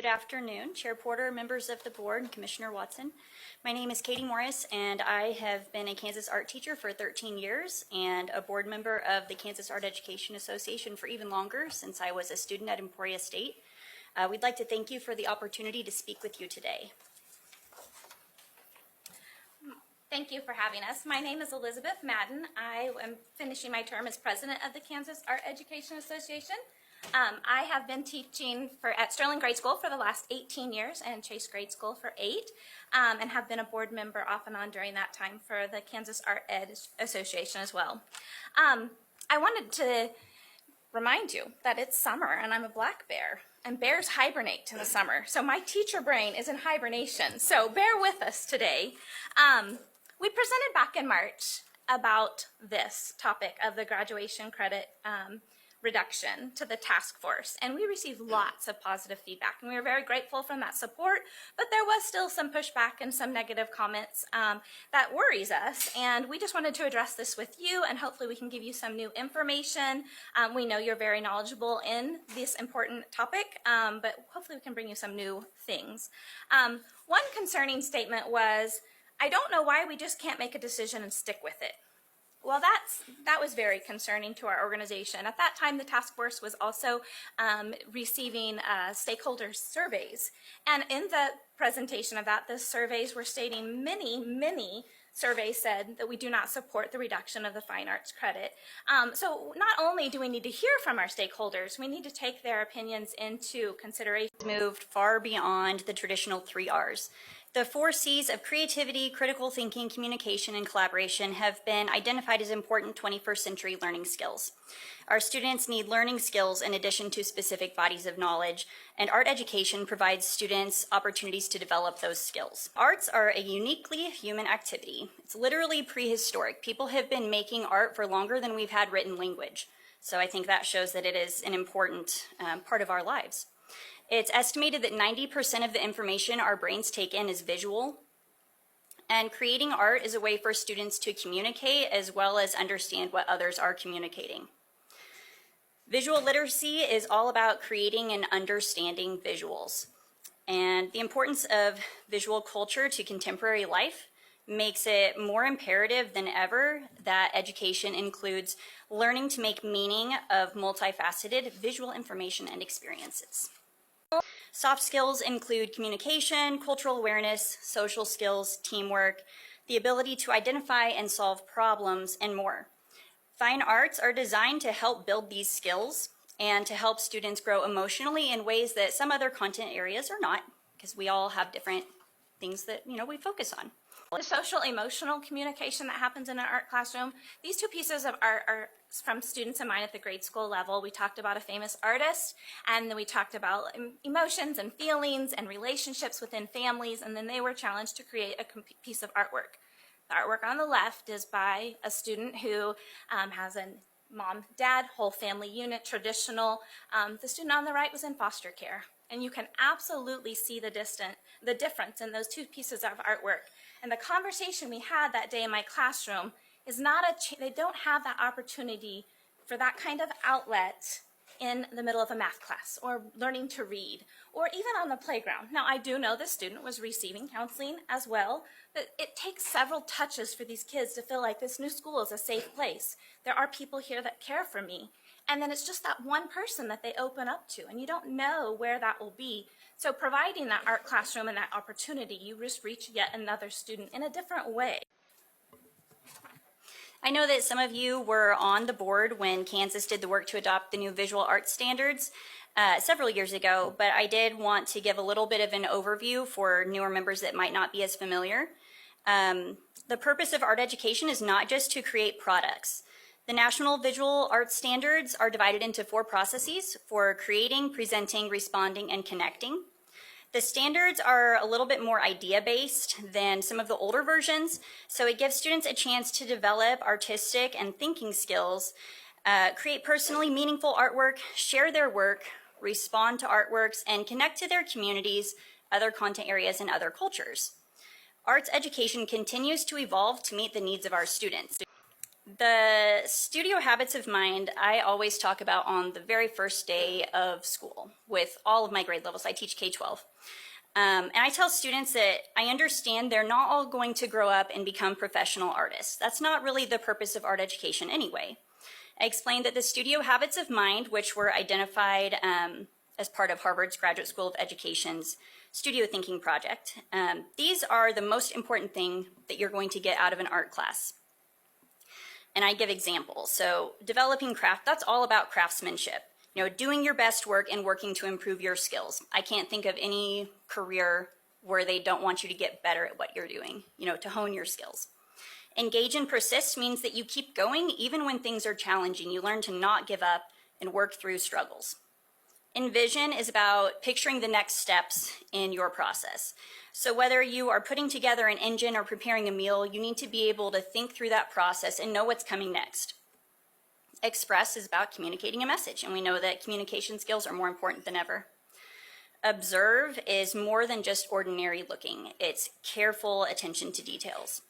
afternoon, Chair Porter, members of the board, and Commissioner Watson. My name is Katie Morris, and I have been a Kansas art teacher for 13 years and a board member of the Kansas Art Education Association for even longer, since I was a student at Emporia State. We'd like to thank you for the opportunity to speak with you today. Thank you for having us. My name is Elizabeth Madden. I am finishing my term as president of the Kansas Art Education Association. I have been teaching at Sterling Grade School for the last 18 years and Chase Grade School for 8, and have been a board member off and on during that time for the Kansas Art Ed Association as well. I wanted to remind you that it's summer and I'm a black bear, and bears hibernate in the summer, so my teacher brain is in hibernation, so bear with us today. We presented back in March about this topic of the graduation credit reduction to the task force, and we received lots of positive feedback, and we were very grateful for that support, but there was still some pushback and some negative comments that worries us, and we just wanted to address this with you, and hopefully we can give you some new information. We know you're very knowledgeable in this important topic, but hopefully we can bring you some new things. One concerning statement was, I don't know why we just can't make a decision and stick with it. Well, that was very concerning to our organization. At that time, the task force was also receiving stakeholder surveys. And in the presentation of that, the surveys were stating many surveys said that we do not support the reduction of the fine arts credit. So not only do we need to hear from our stakeholders, we need to take their opinions into consideration. Moved far beyond the traditional 3 R's. The 4 C's of creativity, critical thinking, communication, and collaboration have been identified as important 21st century learning skills. Our students need learning skills in addition to specific bodies of knowledge, and art education provides students opportunities to develop those skills. Arts are a uniquely human activity. It's literally prehistoric. People have been making art for longer than we've had written language. So I think that shows that it is an important part of our lives. It's estimated that 90% of the information our brains take in is visual, and creating art is a way for students to communicate as well as understand what others are communicating. Visual literacy is all about creating and understanding visuals, and the importance of visual culture to contemporary life makes it more imperative than ever that education includes learning to make meaning of multifaceted visual information and experiences. Soft skills include communication, cultural awareness, social skills, teamwork, the ability to identify and solve problems, and more. Fine arts are designed to help build these skills and to help students grow emotionally in ways that some other content areas are not, because we all have different things that, we focus on. The social emotional communication that happens in an art classroom, these 2 pieces of art are from students of mine at the grade school level. We talked about a famous artist, and then we talked about emotions and feelings and relationships within families, and then they were challenged to create a piece of artwork. The artwork on the left is by a student who has a mom, dad, whole family unit, traditional. The student on the right was in foster care, and you can absolutely see the difference in those 2 pieces of artwork. And the conversation we had that day in my classroom is they don't have that opportunity for that kind of outlet in the middle of a math class or learning to read or even on the playground. Now, I do know this student was receiving counseling as well, but it takes several touches for these kids to feel like this new school is a safe place. There are people here that care for me. And then it's just that one person that they open up to, and you don't know where that will be. So providing that art classroom and that opportunity, you just reach yet another student in a different way. I know that some of you were on the board when Kansas did the work to adopt the new visual arts standards several years ago, but I did want to give a little bit of an overview for newer members that might not be as familiar. The purpose of art education is not just to create products. The National Visual Arts Standards are divided into 4 processes for creating, presenting, responding, and connecting. The standards are a little bit more idea-based than some of the older versions, so it gives students a chance to develop artistic and thinking skills, create personally meaningful artwork, share their work, respond to artworks, and connect to their communities, other content areas, and other cultures. Arts education continues to evolve to meet the needs of our students. The studio habits of mind I always talk about on the very first day of school with all of my grade levels. I teach K-12. And I tell students that I understand they're not all going to grow up and become professional artists. That's not really the purpose of art education anyway. I explained that the studio habits of mind, which were identified as part of Harvard's Graduate School of Education's Studio Thinking Project, these are the most important thing that you're going to get out of an art class. And I give examples. So developing craft, that's all about craftsmanship. You know, doing your best work and working to improve your skills. I can't think of any career where they don't want you to get better at what you're doing, you know, to hone your skills. Engage and persist means that you keep going even when things are challenging. You learn to not give up and work through struggles. Envision is about picturing the next steps in your process. So whether you are putting together an engine or preparing a meal, you need to be able to think through that process and know what's coming next. Express is about communicating a message, and we know that communication skills are more important than ever. Observe is more than just ordinary looking. It's careful attention to details.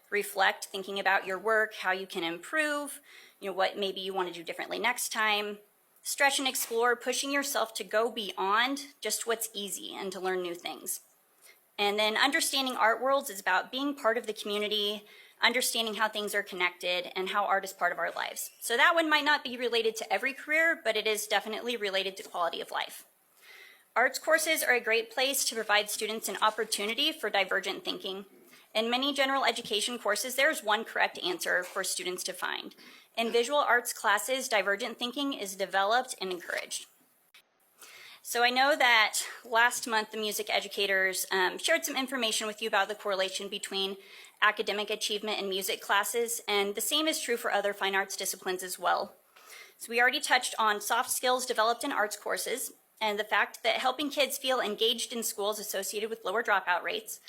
Reflect, thinking about your work, how you can improve, you know, what maybe you want to do differently next time. Stretch and explore, pushing yourself to go beyond just what's easy and to learn new things. And then understanding art worlds is about being part of the community, understanding how things are connected, and how art is part of our lives. So that one might not be related to every career, but it is definitely related to quality of life. Arts courses are a great place to provide students an opportunity for divergent thinking. In many general education courses, there's one correct answer for students to find. In visual arts classes, divergent thinking is developed and encouraged. So I know that last month the music educators shared some information with you about the correlation between academic achievement in music classes, and the same is true for other fine arts disciplines as well. So we already touched on soft skills developed in arts courses and the fact that helping kids feel engaged in school is associated with lower dropout rates.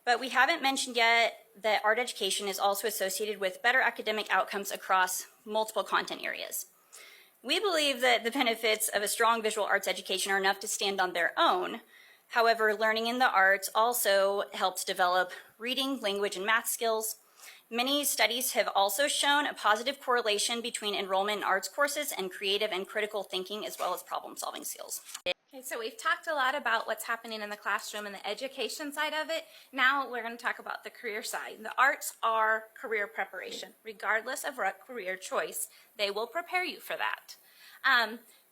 But we haven't mentioned yet that art education is also associated with better academic outcomes across multiple content areas. We believe that the benefits of a strong visual arts education are enough to stand on their own. However, learning in the arts also helps develop reading, language, and math skills. Many studies have also shown a positive correlation between enrollment in arts courses and creative and critical thinking, as well as problem-solving skills. Okay, so we've talked a lot about what's happening in the classroom and the education side of it. Now we're going to talk about the career side. The arts are career preparation. Regardless of what career choice, they will prepare you for that.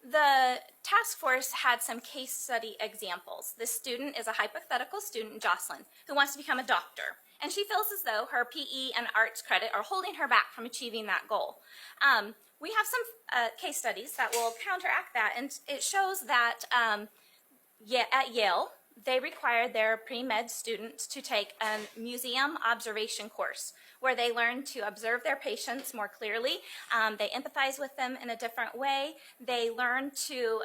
The task force had some case study examples. This student is a hypothetical student, Jocelyn, who wants to become a doctor. And she feels as though her PE and arts credit are holding her back from achieving that goal. We have some case studies that will counteract that, and it shows that at Yale, they required their pre-med students to take a museum observation course where they learn to observe their patients more clearly. They empathize with them in a different way. They learn to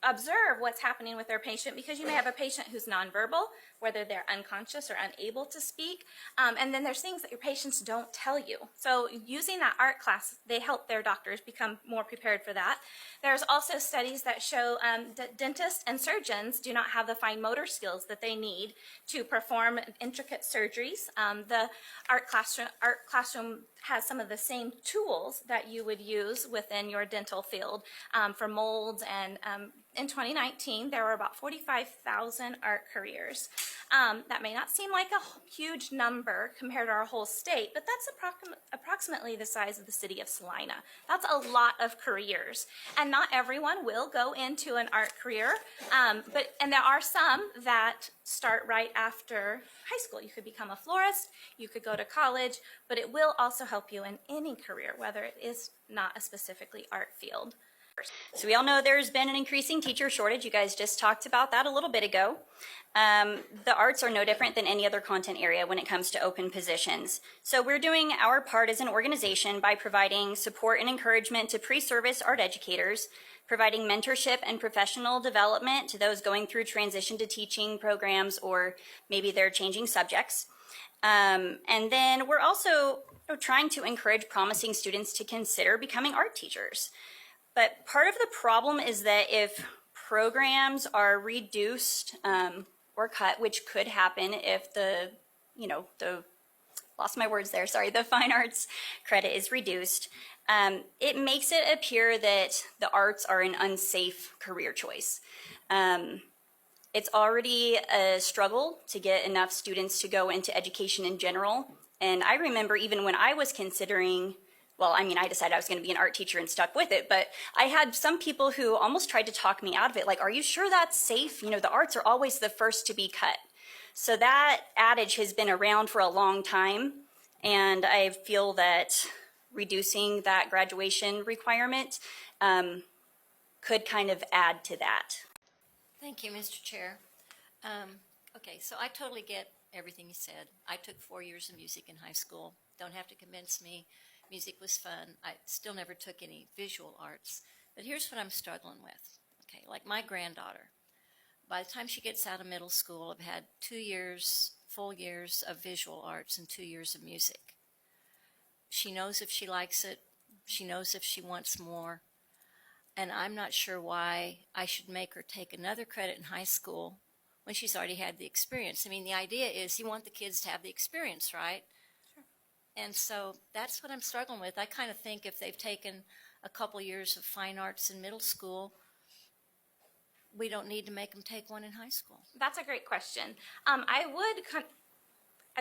observe what's happening with their patient, because you may have a patient who's nonverbal, whether they're unconscious or unable to speak, and then there's things that your patients don't tell you. So using that art class, they help their doctors become more prepared for that. There's also studies that show that dentists and surgeons do not have the fine motor skills that they need to perform intricate surgeries. The art classroom has some of the same tools that you would use within your dental field for molds, and in 2019, there were about 45,000 art careers. That may not seem like a huge number compared to our whole state, but that's approximately the size of the city of Salina. That's a lot of careers, and not everyone will go into an art career, and there are some that start right after high school. You could become a florist, you could go to college, but it will also help you in any career, whether it is not a specifically art field. So we all know there's been an increasing teacher shortage. You guys just talked about that a little bit ago. The arts are no different than any other content area when it comes to open positions. So we're doing our part as an organization by providing support and encouragement to pre-service art educators, providing mentorship and professional development to those going through transition to teaching programs, or maybe they're changing subjects. And then we're also trying to encourage promising students to consider becoming art teachers. But part of the problem is that if programs are reduced or cut, which could happen if the lost my words there, sorry, the fine arts credit is reduced, it makes it appear that the arts are an unsafe career choice. It's already a struggle to get enough students to go into education in general. And I remember even when I was considering, well, I mean, I decided I was going to be an art teacher and stuck with it, but I had some people who almost tried to talk me out of it. Like, are you sure that's safe? You know, the arts are always the first to be cut. So that adage has been around for a long time. And I feel that reducing that graduation requirement could kind of add to that. Thank you, Mr. Chair. Okay, so I totally get everything you said. I took 4 years of music in high school. Don't have to convince me. Music was fun. I still never took any visual arts. But here's what I'm struggling with. Okay, like my granddaughter. By the time she gets out of middle school, I've had 2 years, full years of visual arts and 2 years of music. She knows if she likes it. She knows if she wants more. And I'm not sure why I should make her take another credit in high school when she's already had the experience. I mean, the idea is you want the kids to have the experience, right? Sure. And so that's what I'm struggling with. I kind of think if they've taken a couple years of fine arts in middle school, we don't need to make them take one in high school. That's a great question. I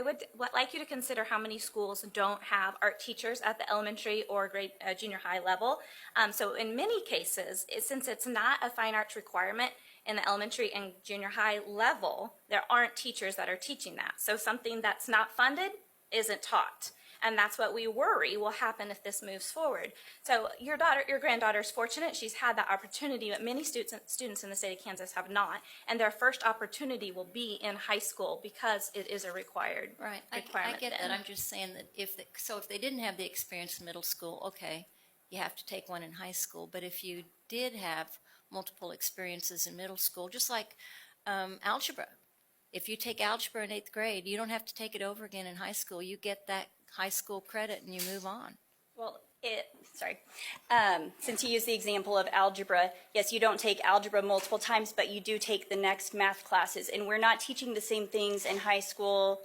would like you to consider how many schools don't have art teachers at the elementary or junior high level. So in many cases, since it's not a fine arts requirement in the elementary and junior high level, there aren't teachers that are teaching that. So something that's not funded isn't taught. And that's what we worry will happen if this moves forward. So your granddaughter is fortunate. She's had that opportunity, but many students in the state of Kansas have not. And their first opportunity will be in high school because it is a required requirement. I get that. I'm just saying that if they didn't have the experience in middle school, okay, you have to take one in high school. But if you did have multiple experiences in middle school, just like algebra. If you take algebra in 8th grade, you don't have to take it over again in high school. You get that high school credit and you move on. Well, since you used the example of algebra, yes, you don't take algebra multiple times, but you do take the next math classes. And we're not teaching the same things in high school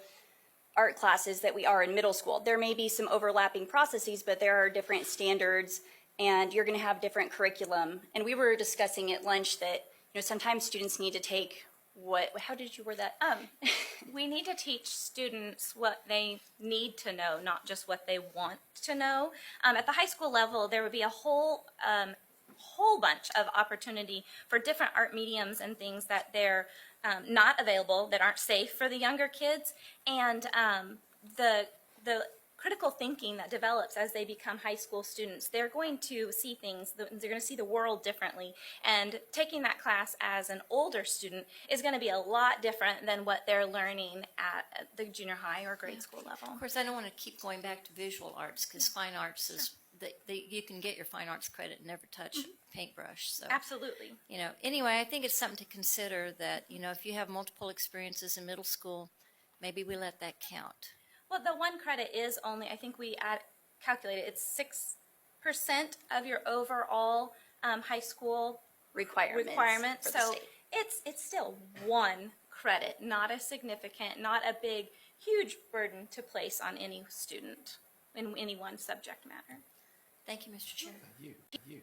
art classes that we are in middle school. There may be some overlapping processes, but there are different standards and you're going to have different curriculum. And we were discussing at lunch that, you know, sometimes students need to take how did you word that? We need to teach students what they need to know, not just what they want to know. At the high school level, there would be a whole bunch of opportunity for different art mediums and things that they're not available, that aren't safe for the younger kids, and the critical thinking that develops as they become high school students. They're going to see things, they're going to see the world differently, and taking that class as an older student is going to be a lot different than what they're learning at the junior high or grade school level. Of course, I don't want to keep going back to visual arts because fine arts is, you can get your fine arts credit and never touch paintbrush. So, absolutely. You know, anyway, I think it's something to consider that, you know, if you have multiple experiences in middle school, maybe we let that count. Well, the one credit is only, I think we calculated, it's 6% of your overall high school requirement. So it's still one credit, not a significant, not a big, huge burden to place on any student in any one subject matter. Thank you, Mr. Chair. You.